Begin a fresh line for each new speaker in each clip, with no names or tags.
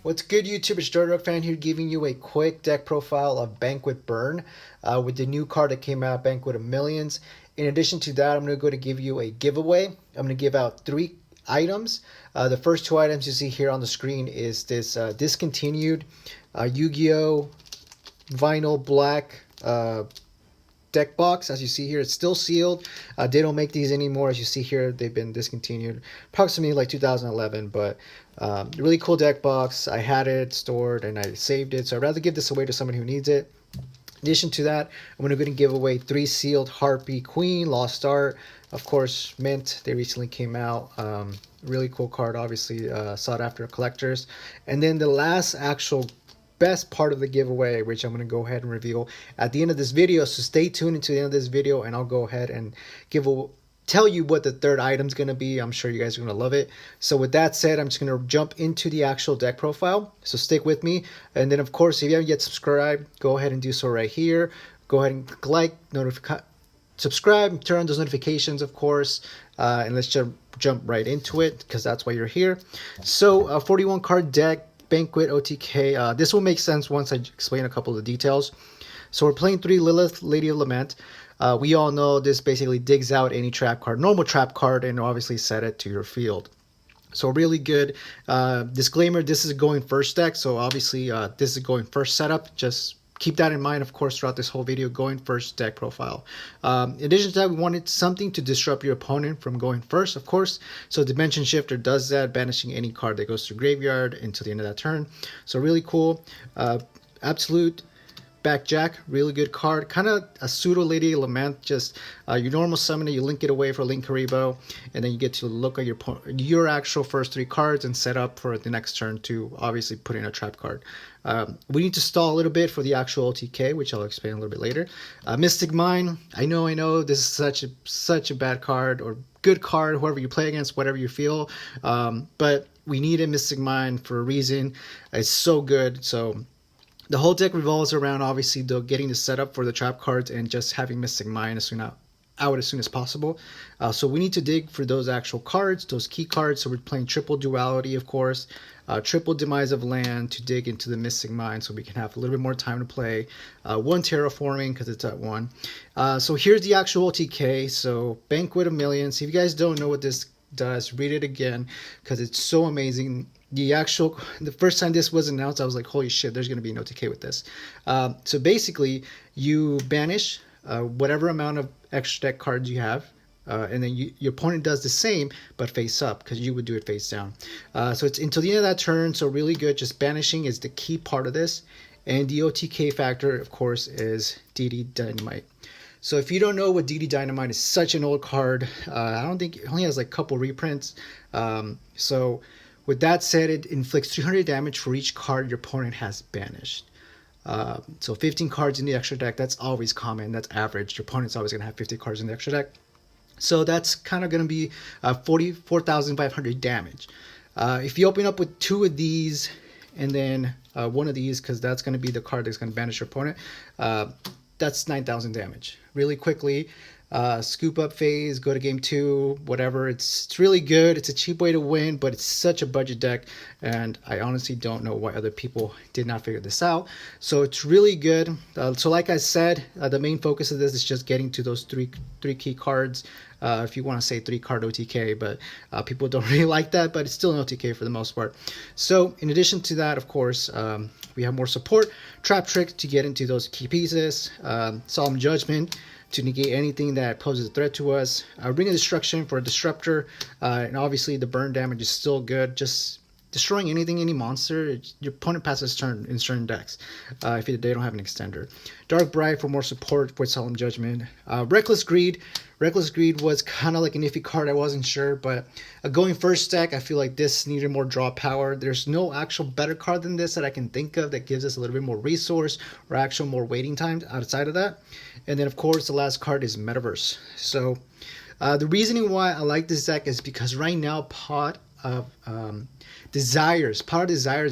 What's good, YouTube? It's Dark Fan here, giving you a quick deck profile of Banquet Burn with the new card that came out, Banquet of Millions. In addition to that, I'm going to give you a giveaway. I'm going to give out 3 items. The first 2 items you see here on the screen is this discontinued Yugioh vinyl black deck box. As you see here, it's still sealed. They don't make these anymore. As you see here, they've been discontinued approximately like 2011, but really cool deck box. I had it stored and I saved it, so I'd rather give this away to someone who needs it. In addition to that, I'm going to give away 3 sealed Harpie Queen Lost Art, of course, mint. They recently came out. Really cool card, obviously sought after collectors. And then the last actual best part of the giveaway, which I'm going to go ahead and reveal at the end of this video, so stay tuned until the end of this video and I'll go ahead and tell you what the third item is going to be. I'm sure you guys are going to love it. So with that said, I'm just going to jump into the actual deck profile, so stick with me. And then of course, if you haven't yet subscribed, go ahead and do so right here. Go ahead and like, subscribe, turn on those notifications, of course, and let's jump right into it, because that's why you're here. So a 41 card deck, Banquet OTK. This will make sense once I explain a couple of the details. So we're playing 3 Lilith, Lady of Lament. We all know this basically digs out any trap card, normal trap card, and obviously set it to your field. So really good. Disclaimer, this is going first deck, so obviously this is going first setup. Just keep that in mind, of course, throughout this whole video, going first deck profile. In addition to that, we wanted something to disrupt your opponent from going first, of course. So Dimension Shifter does that, banishing any card that goes to graveyard until the end of that turn. So really cool. Absolute Backjack, really good card. Kind of a pseudo Lady Lament, just your normal summon it, you link it away for Link Karibo, and then you get to look at your actual first 3 cards and set up for the next turn to obviously put in a trap card. We need to stall a little bit for the actual OTK, which I'll explain a little bit later. Mystic Mine, I know this is such a bad card, or good card, whoever you play against, whatever you feel, but we need a Mystic Mine for a reason. It's so good. So the whole deck revolves around obviously getting the setup for the trap cards and just having Mystic Mine as soon as possible. So we need to dig for those actual cards, those key cards. So we're playing triple duality, of course, triple demise of land to dig into the Mystic Mine, so we can have a little bit more time to play. 1 terraforming because it's at 1. So here's the actual OTK. So Banquet of Millions. If you guys don't know what this does, read it again because it's so amazing. The first time this was announced, I was like, holy shit, there's going to be an OTK with this. So basically, you banish whatever amount of extra deck cards you have, and then your opponent does the same, but face up, because you would do it face down. So it's until the end of that turn, so really good. Just banishing is the key part of this. And the OTK factor, of course, is Dynamite. So if you don't know what Dynamite is, such an old card. I don't think it only has like a couple reprints. So with that said, it inflicts 300 damage for each card your opponent has banished. So 15 cards in the extra deck, that's always common, that's average. Your opponent's always going to have 50 cards in the extra deck. So that's kind of going to be 44,500 damage. If you open up with 2 of these and then 1 of these, because that's going to be the card that's going to banish your opponent, that's 9,000 damage. Really quickly, scoop up phase, go to game 2, whatever. It's really good. It's a cheap way to win, but it's such a budget deck, and I honestly don't know why other people did not figure this out. So it's really good. So like I said, the main focus of this is just getting to those three key cards. If you want to say 3 card OTK, but people don't really like that, but it's still an OTK for the most part. So in addition to that, of course, we have more support. Trap Trick to get into those key pieces. Solemn Judgment to negate anything that poses a threat to us. Ring of Destruction for a disruptor, and obviously the burn damage is still good. Just destroying any monster, your opponent passes turn in certain decks if they don't have an extender. Dark Bright for more support with Solemn Judgment. Reckless Greed was kind of like an iffy card. I wasn't sure, but going first deck, I feel like this needed more draw power. There's no actual better card than this that I can think of that gives us a little bit more resource or actual more waiting time outside of that. And then of course the last card is Metaverse. So the reasoning why I like this deck is because right now Pot of Desires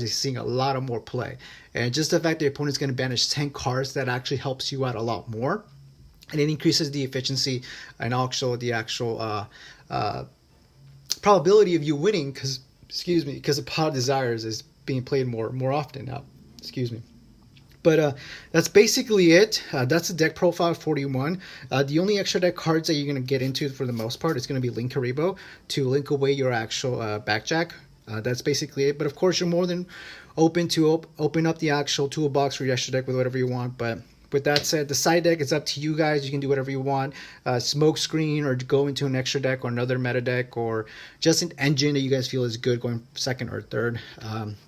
is seeing a lot of more play, and just the fact that your opponent's going to banish 10 cards, that actually helps you out a lot more, and it increases the efficiency and also the actual probability of you winning, because the Pot of Desires is being played more often now. Excuse me. But that's basically it. That's the deck profile 41. The only extra deck cards that you're going to get into for the most part is going to be Link Karibo to link away your actual backjack. That's basically it. But of course, you're more than open to open up the actual toolbox for your extra deck with whatever you want. But with that said, the side deck is up to you guys. You can do whatever you want. Smoke screen, or go into an extra deck or another meta deck, or just an engine that you guys feel is good going second or third.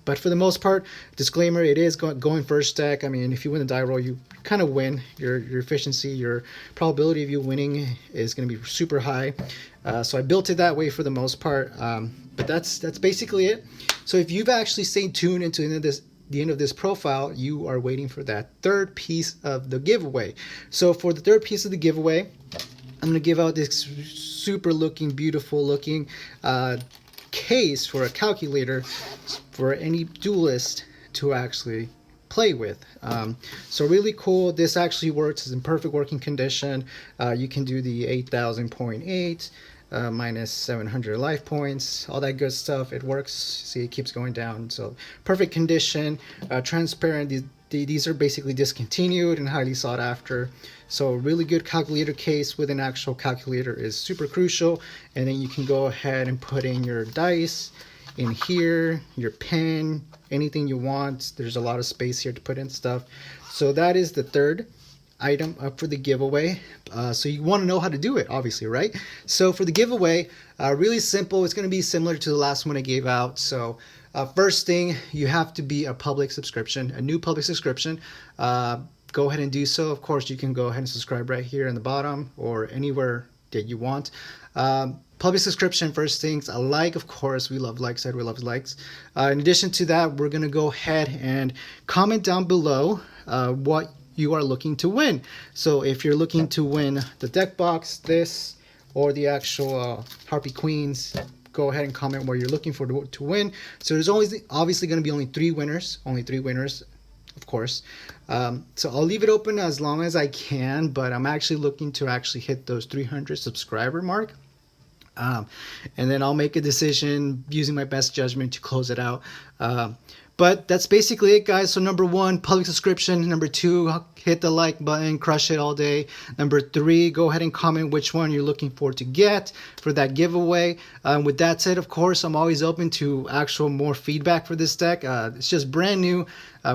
But for the most part, disclaimer, it is going first deck. I mean, if you win the die roll, you kind of win. Your efficiency, your probability of you winning is going to be super high. So I built it that way for the most part. But that's basically it. So if you've actually stayed tuned into the end of this profile, you are waiting for that third piece of the giveaway. So for the third piece of the giveaway, I'm going to give out this super looking, beautiful looking case for a calculator for any duelist to actually play with. So really cool. This actually works. It's in perfect working condition. You can do the 8,000.8 minus 700 life points, all that good stuff. It works. See, it keeps going down. So perfect condition, transparent. These are basically discontinued and highly sought after. So really good calculator case with an actual calculator is super crucial. And then you can go ahead and put in your dice in here, your pen, anything you want. There's a lot of space here to put in stuff. So that is the third item up for the giveaway. So you want to know how to do it, obviously, right? So for the giveaway, really simple. It's going to be similar to the last one I gave out. So first thing, you have to be a public subscription, a new public subscription. Go ahead and do so. Of course, you can go ahead and subscribe right here in the bottom or anywhere that you want. Public subscription, first things, a like, of course. We love likes. We love likes. In addition to that, we're going to go ahead and comment down below what you are looking to win. So if you're looking to win the deck box, this, or the actual Harpie Queens, go ahead and comment what you're looking for to win. So there's obviously going to be only three winners, of course. So I'll leave it open as long as I can, but I'm actually looking to actually hit those 300 subscriber mark. And then I'll make a decision using my best judgment to close it out. But that's basically it, guys. So number one, public subscription. Number two, hit the like button, crush it all day. Number three, go ahead and comment which one you're looking for to get for that giveaway. With that said, of course, I'm always open to actual more feedback for this deck. It's just brand new.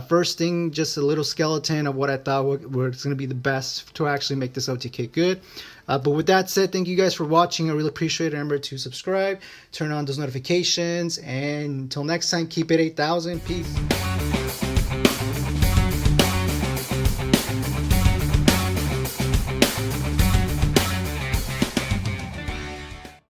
First thing, just a little skeleton of what I thought was going to be the best to actually make this OTK good. But with that said, thank you guys for watching. I really appreciate it. Remember to subscribe, turn on those notifications, and until next time, keep it 8,000. Peace.